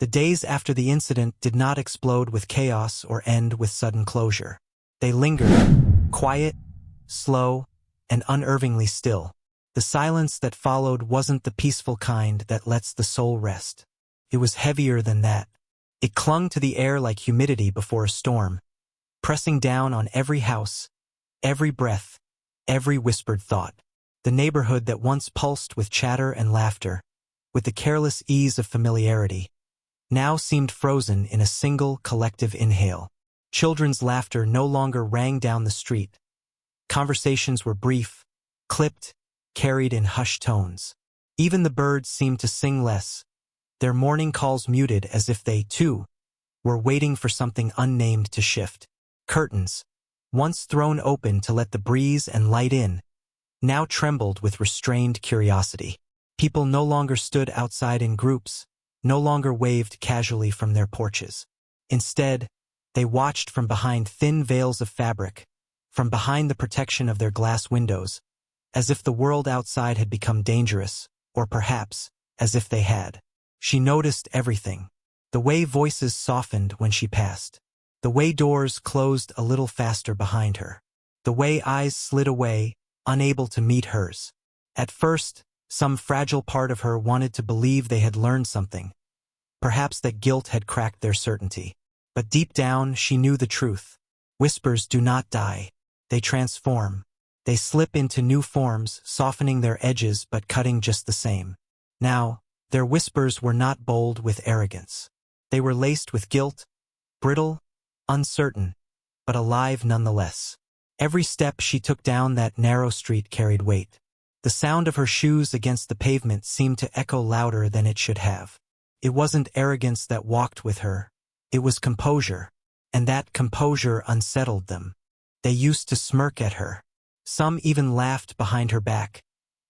The days after the incident did not explode with chaos or end with sudden closure. They lingered, quiet, slow, and unnervingly still. The silence that followed wasn't the peaceful kind that lets the soul rest. It was heavier than that. It clung to the air like humidity before a storm, pressing down on every house, every breath, every whispered thought. The neighborhood that once pulsed with chatter and laughter, with the careless ease of familiarity, now seemed frozen in a single collective inhale. Children's laughter no longer rang down the street. Conversations were brief, clipped, carried in hushed tones. Even the birds seemed to sing less, their morning calls muted as if they, too, were waiting for something unnamed to shift. Curtains, once thrown open to let the breeze and light in, now trembled with restrained curiosity. People no longer stood outside in groups, no longer waved casually from their porches. Instead, they watched from behind thin veils of fabric, from behind the protection of their glass windows, as if the world outside had become dangerous, or perhaps, as if they had. She noticed everything. The way voices softened when she passed. The way doors closed a little faster behind her. The way eyes slid away, unable to meet hers. At first, some fragile part of her wanted to believe they had learned something. Perhaps that guilt had cracked their certainty. But deep down, she knew the truth. Whispers do not die. They transform. They slip into new forms, softening their edges but cutting just the same. Now, their whispers were not bold with arrogance. They were laced with guilt, brittle, uncertain, but alive nonetheless. Every step she took down that narrow street carried weight. The sound of her shoes against the pavement seemed to echo louder than it should have. It wasn't arrogance that walked with her. It was composure, and that composure unsettled them. They used to smirk at her. Some even laughed behind her back,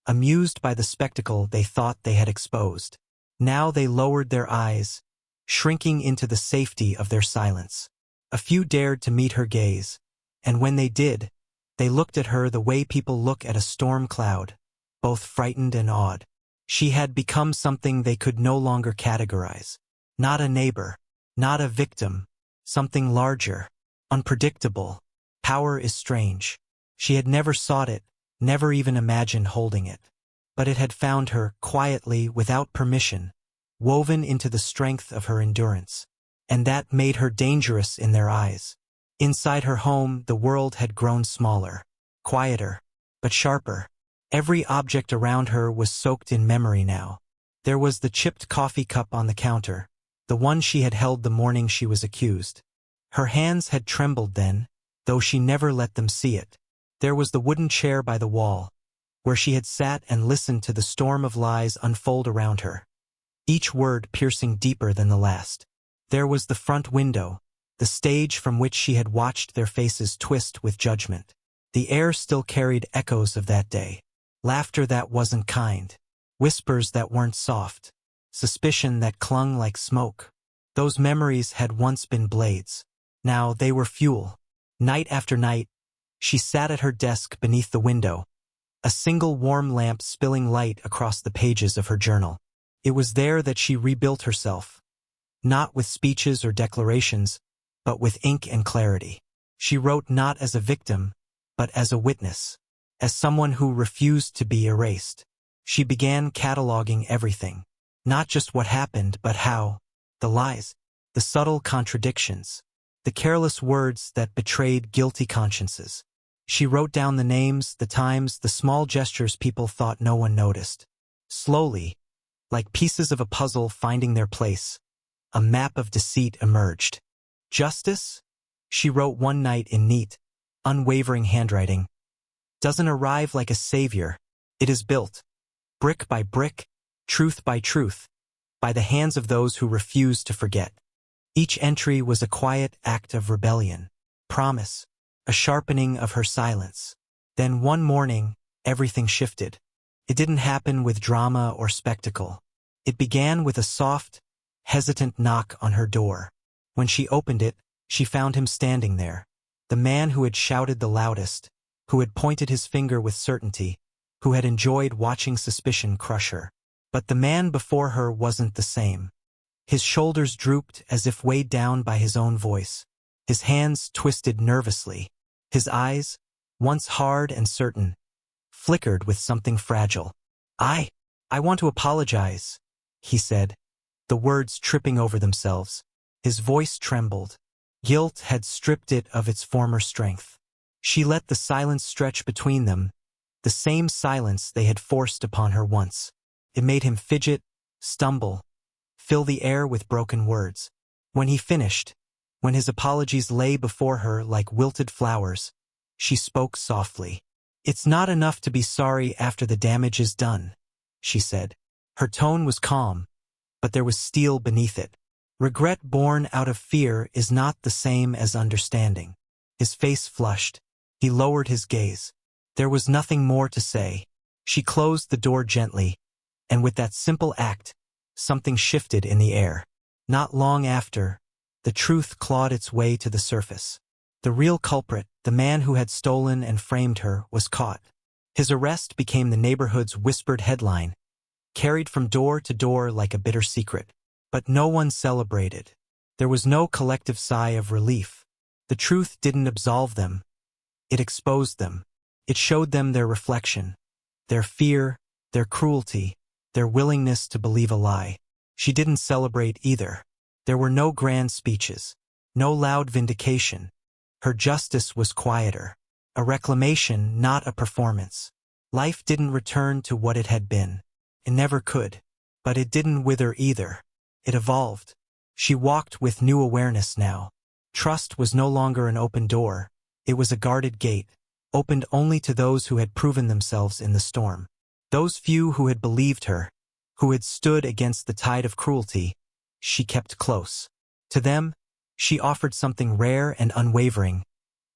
amused by the spectacle they thought they had exposed. Now they lowered their eyes, shrinking into the safety of their silence. A few dared to meet her gaze, and when they did, they looked at her the way people look at a storm cloud, both frightened and awed. She had become something they could no longer categorize. Not a neighbor, not a victim, something larger, unpredictable. Power is strange. She had never sought it, never even imagined holding it. But it had found her, quietly, without permission, woven into the strength of her endurance. And that made her dangerous in their eyes. Inside her home, the world had grown smaller, quieter, but sharper. Every object around her was soaked in memory now. There was the chipped coffee cup on the counter, the one she had held the morning she was accused. Her hands had trembled then, though she never let them see it. There was the wooden chair by the wall, where she had sat and listened to the storm of lies unfold around her, each word piercing deeper than the last. There was the front window, the stage from which she had watched their faces twist with judgment. The air still carried echoes of that day. Laughter that wasn't kind, whispers that weren't soft, suspicion that clung like smoke. Those memories had once been blades. Now they were fuel. Night after night, she sat at her desk beneath the window, a single warm lamp spilling light across the pages of her journal. It was there that she rebuilt herself, not with speeches or declarations, but with ink and clarity. She wrote not as a victim, but as a witness, as someone who refused to be erased. She began cataloging everything, not just what happened, but how, the lies, the subtle contradictions, the careless words that betrayed guilty consciences. She wrote down the names, the times, the small gestures people thought no one noticed. Slowly, like pieces of a puzzle finding their place, a map of deceit emerged. Justice, she wrote one night in neat, unwavering handwriting, doesn't arrive like a savior. It is built, brick by brick, truth by truth, by the hands of those who refuse to forget. Each entry was a quiet act of rebellion, promise, a sharpening of her silence. Then one morning, everything shifted. It didn't happen with drama or spectacle. It began with a soft, hesitant knock on her door. When she opened it, she found him standing there, the man who had shouted the loudest, who had pointed his finger with certainty, who had enjoyed watching suspicion crush her. But the man before her wasn't the same. His shoulders drooped as if weighed down by his own voice. His hands twisted nervously. His eyes, once hard and certain, flickered with something fragile. I want to apologize," he said, the words tripping over themselves. His voice trembled. Guilt had stripped it of its former strength. She let the silence stretch between them, the same silence they had forced upon her once. It made him fidget, stumble, fill the air with broken words. When he finished, when his apologies lay before her like wilted flowers, she spoke softly. "It's not enough to be sorry after the damage is done," she said. Her tone was calm, but there was steel beneath it. Regret born out of fear is not the same as understanding. His face flushed. He lowered his gaze. There was nothing more to say. She closed the door gently, and with that simple act, something shifted in the air. Not long after, the truth clawed its way to the surface. The real culprit, the man who had stolen and framed her, was caught. His arrest became the neighborhood's whispered headline, carried from door to door like a bitter secret. But no one celebrated. There was no collective sigh of relief. The truth didn't absolve them. It exposed them. It showed them their reflection, their fear, their cruelty, their willingness to believe a lie. She didn't celebrate either. There were no grand speeches, no loud vindication. Her justice was quieter, a reclamation, not a performance. Life didn't return to what it had been. It never could. But it didn't wither either. It evolved. She walked with new awareness now. Trust was no longer an open door. It was a guarded gate, opened only to those who had proven themselves in the storm. Those few who had believed her, who had stood against the tide of cruelty, she kept close. To them, she offered something rare and unwavering: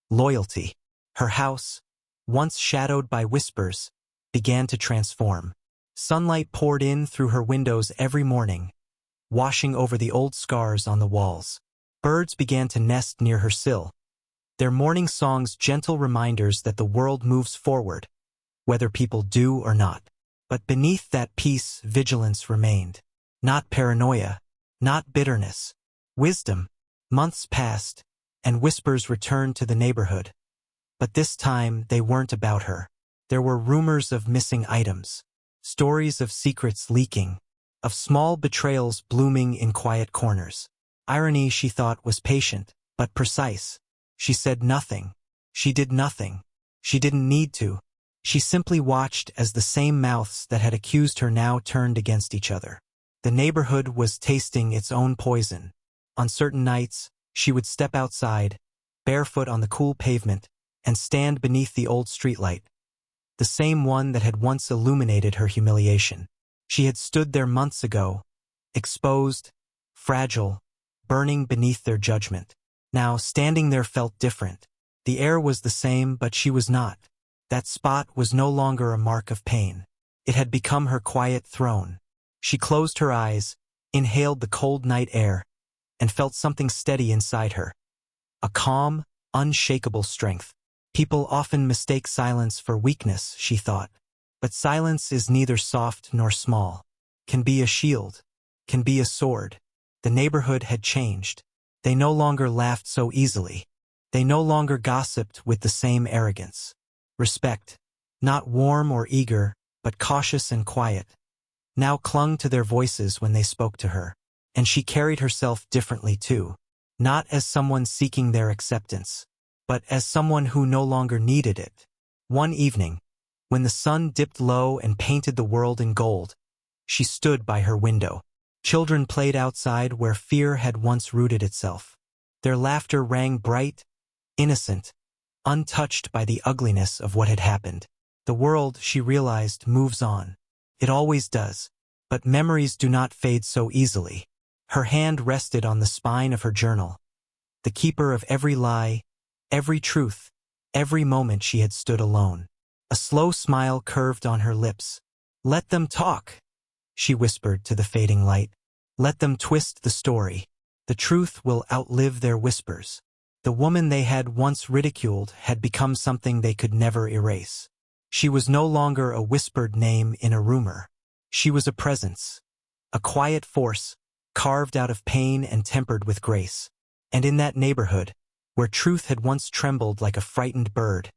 loyalty. Her house, once shadowed by whispers, began to transform. Sunlight poured in through her windows every morning, washing over the old scars on the walls. Birds began to nest near her sill, their morning songs gentle reminders that the world moves forward, whether people do or not. But beneath that peace, vigilance remained. Not paranoia, not bitterness. Wisdom. Months passed, and whispers returned to the neighborhood. But this time they weren't about her. There were rumors of missing items, stories of secrets leaking, of small betrayals blooming in quiet corners. Irony, she thought, was patient, but precise. She said nothing. She did nothing. She didn't need to. She simply watched as the same mouths that had accused her now turned against each other. The neighborhood was tasting its own poison. On certain nights, she would step outside, barefoot on the cool pavement, and stand beneath the old streetlight, the same one that had once illuminated her humiliation. She had stood there months ago, exposed, fragile, burning beneath their judgment. Now, standing there felt different. The air was the same, but she was not. That spot was no longer a mark of pain. It had become her quiet throne. She closed her eyes, inhaled the cold night air, and felt something steady inside her. A calm, unshakable strength. People often mistake silence for weakness, she thought. But silence is neither soft nor small. Can be a shield. Can be a sword. The neighborhood had changed. They no longer laughed so easily. They no longer gossiped with the same arrogance. Respect, not warm or eager, but cautious and quiet, now clung to their voices when they spoke to her. And she carried herself differently too. Not as someone seeking their acceptance, but as someone who no longer needed it. One evening, when the sun dipped low and painted the world in gold, she stood by her window. Children played outside where fear had once rooted itself. Their laughter rang bright, innocent, untouched by the ugliness of what had happened. The world, she realized, moves on. It always does. But memories do not fade so easily. Her hand rested on the spine of her journal, the keeper of every lie, every truth, every moment she had stood alone. A slow smile curved on her lips. "Let them talk," she whispered to the fading light. "Let them twist the story. The truth will outlive their whispers." The woman they had once ridiculed had become something they could never erase. She was no longer a whispered name in a rumor. She was a presence, a quiet force, carved out of pain and tempered with grace. And in that neighborhood, where truth had once trembled like a frightened bird,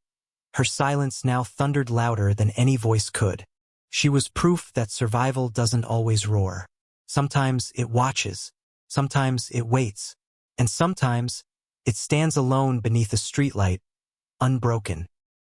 her silence now thundered louder than any voice could. She was proof that survival doesn't always roar. Sometimes it watches, sometimes it waits, and sometimes it stands alone beneath a streetlight, unbroken.